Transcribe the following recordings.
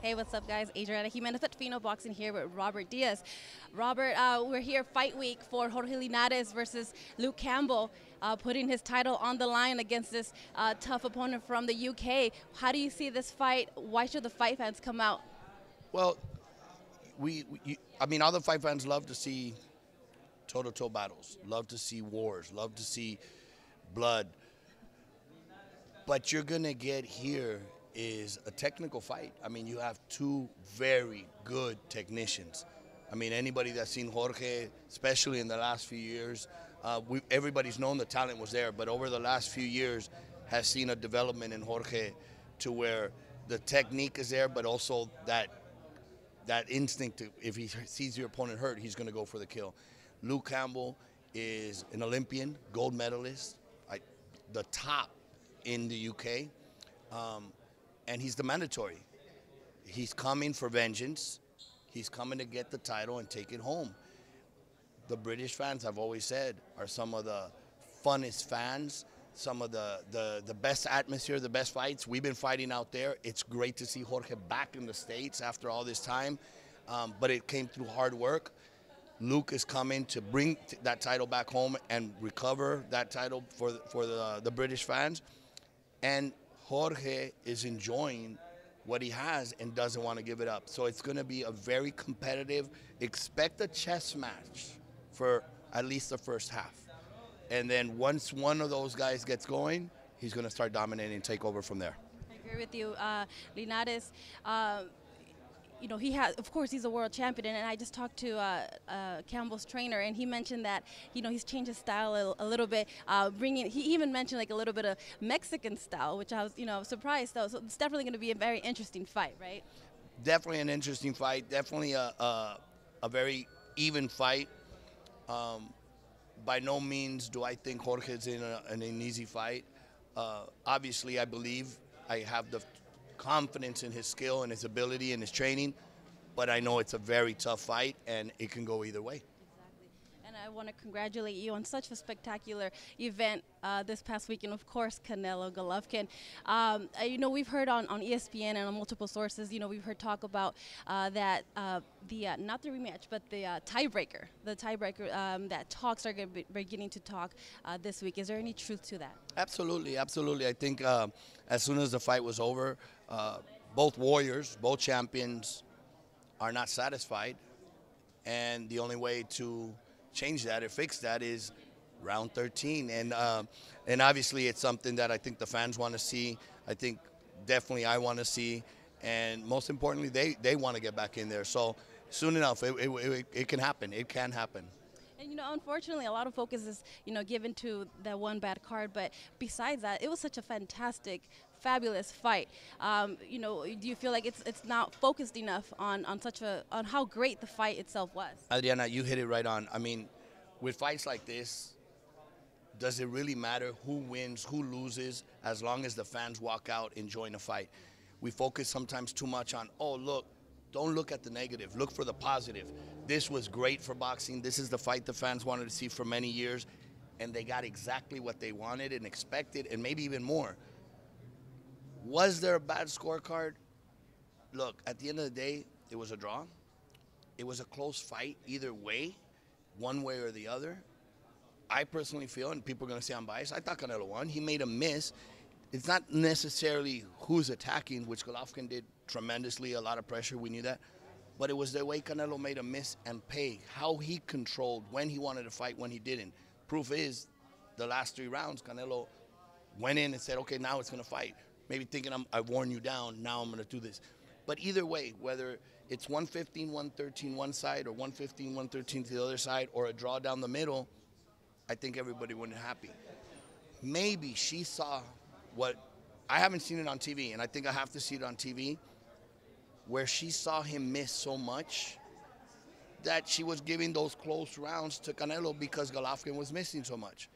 Hey, what's up, guys? Adriana Jimenez at Fino Boxing here with Robert Diaz. Robert, we're here fight week for Jorge Linares versus Luke Campbell, putting his title on the line against this tough opponent from the UK. How do you see this fight? Why should the fight fans come out? Well, I mean, all the fight fans love to see toe-to-toe battles, love to see wars, love to see blood. But you're going to get here is a technical fight. I mean, you have two very good technicians. I mean, anybody that's seen Jorge, especially in the last few years, everybody's known the talent was there, but over the last few years has seen a development in Jorge to where the technique is there, but also that instinct to, if he sees your opponent hurt, he's going to go for the kill. Luke Campbell is an Olympian, gold medalist, the top in the UK, and he's the mandatory. He's coming for vengeance. He's coming to get the title and take it home. The British fans, I've always said, are some of the funnest fans, some of the best atmosphere, the best fights. We've been fighting out there. It's great to see Jorge back in the States after all this time, but it came through hard work. Luke is coming to bring that title back home and recover that title for the British fans. And Jorge is enjoying what he has and doesn't want to give it up. So it's going to be a very competitive, expect a chess match for at least the first half. And then once one of those guys gets going, he's going to start dominating and take over from there. I agree with you. Linares, you know, of course, he's a world champion, and I just talked to Campbell's trainer, and he mentioned that, you know, he's changed his style a little bit, he even mentioned like a little bit of Mexican style, which I was, you know, surprised though. So it's definitely going to be a very interesting fight, right? Definitely an interesting fight. Definitely a very even fight. By no means do I think Jorge's in an easy fight. Obviously, I believe I have the confidence in his skill and his ability and his training, but I know it's a very tough fight and it can go either way. Exactly. And I want to congratulate you on such a spectacular event this past weekend. Of course, CANELO, Golovkin. You know, we've heard on ESPN and on multiple sources, you know, we've heard talk about that not the rematch, but the tiebreaker. The tiebreaker that talks are beginning to talk this week. Is there any truth to that? Absolutely, absolutely. I think as soon as the fight was over, both warriors, both champions are not satisfied. And the only way to change that or fix that is round 13. And obviously it's something that I think the fans want to see. I think definitely I want to see. And most importantly, they want to get back in there. So soon enough, it can happen. It can happen. And, you know, unfortunately, a lot of focus is, you know, given to that one bad card. But besides that, it was such a fantastic, fabulous fight. You know, do you feel like it's not focused enough on how great the fight itself was? Adriana, you hit it right on. I mean, with fights like this, does it really matter who wins, who loses, as long as the fans walk out enjoying the fight? We focus sometimes too much on, oh, look, don't look at the negative. Look for the positive. This was great for boxing. This is the fight the fans wanted to see for many years, and they got exactly what they wanted and expected, and maybe even more. Was there a bad scorecard? Look, at the end of the day, it was a draw. It was a close fight either way, one way or the other. I personally feel, and people are going to say I'm biased, I thought Canelo won. He made a miss. It's not necessarily who's attacking, which Golovkin did tremendously, a lot of pressure, we knew that. But it was the way Canelo made a miss and pay, how he controlled when he wanted to fight, when he didn't. Proof is, the last 3 rounds, Canelo went in and said, okay, now it's going to fight. Maybe thinking I've worn you down, now I'm going to do this. But either way, whether it's 115, 113 one side, or 115, 113 to the other side, or a draw down the middle, I think everybody would be happy. Maybe she saw what, I haven't seen it on TV, and I think I have to see it on TV, where she saw him miss so much that she was giving those close rounds to Canelo because Golovkin was missing so much.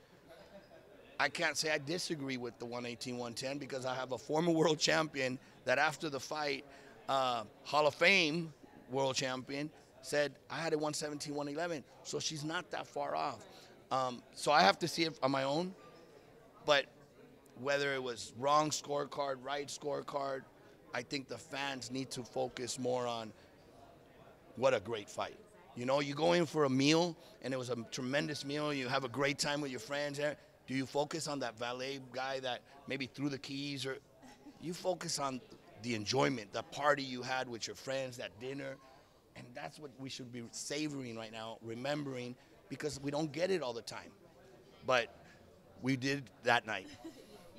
I can't say I disagree with the 118, 110 because I have a former world champion that after the fight, Hall of Fame world champion, said, I had a 117, 111, so she's not that far off. So I have to see it on my own, but whether it was wrong scorecard, right scorecard, I think the fans need to focus more on what a great fight. You know, you go in for a meal, and it was a tremendous meal. You have a great time with your friends there. Do you focus on that valet guy that maybe threw the keys, or you focus on the enjoyment, the party you had with your friends, that dinner, and that's what we should be savoring right now, remembering, because we don't get it all the time, but we did that night.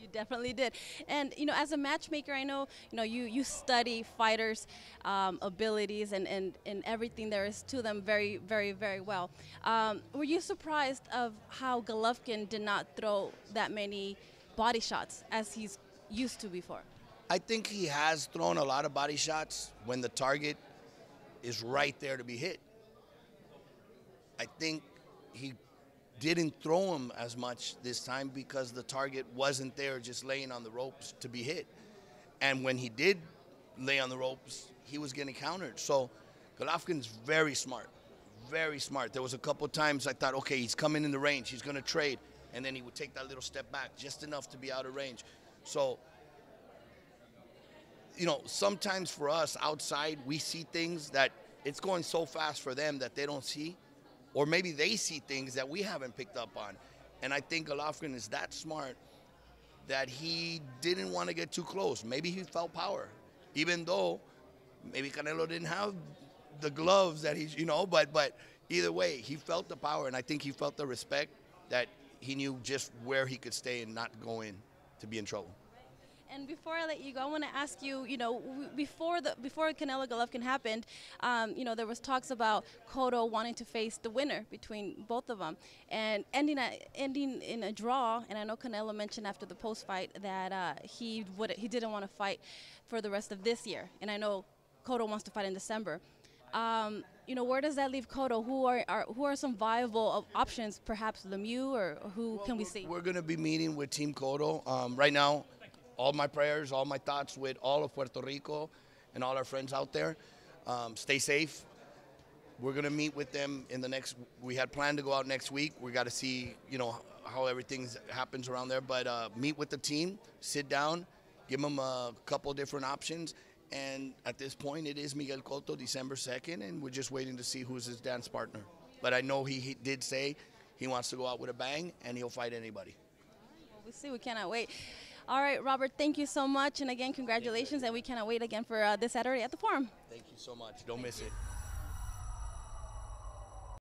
You definitely did. And, as a matchmaker, I know, you study fighters' abilities and everything there is to them very, very, very well. Were you surprised of how Golovkin did not throw that many body shots as he's used to before? I think he has thrown a lot of body shots when the target is right there to be hit. I think he didn't throw him as much this time because the target wasn't there just laying on the ropes to be hit. And when he did lay on the ropes, he was getting countered. So Golovkin's very smart, very smart. There was a couple times I thought, okay, he's coming in the range, he's going to trade, and then he would take that little step back just enough to be out of range. So, sometimes for us outside, we see things that it's going so fast for them that they don't see. Or maybe they see things that we haven't picked up on. And I think Golovkin is that smart that he didn't want to get too close. Maybe he felt power, even though maybe Canelo didn't have the gloves that he's, but either way, he felt the power. And I think he felt the respect that he knew just where he could stay and not go in to be in trouble. And before I let you go, I want to ask you, before Canelo Golovkin happened, there was talks about Cotto wanting to face the winner between both of them, and ending in a draw. And I know Canelo mentioned after the post fight that he didn't want to fight for the rest of this year, and I know Cotto wants to fight in December. Where does that leave Cotto? Who are some viable options? Perhaps Lemieux, or who can we see? We're going to be meeting with Team Cotto right now. All my prayers, all my thoughts with all of Puerto Rico and all our friends out there. Stay safe. We're going to meet with them we had planned to go out next week. We got to see, how everything happens around there. But meet with the team, sit down, give them a couple different options. And at this point, it is Miguel Cotto, December 2nd, and we're just waiting to see who's his dance partner. But I know he did say he wants to go out with a bang, and he'll fight anybody. Well, we'll see. We cannot wait. All right, Robert, thank you so much. And again, congratulations. And we cannot wait again for this Saturday at the Forum. Thank you so much. Don't miss it.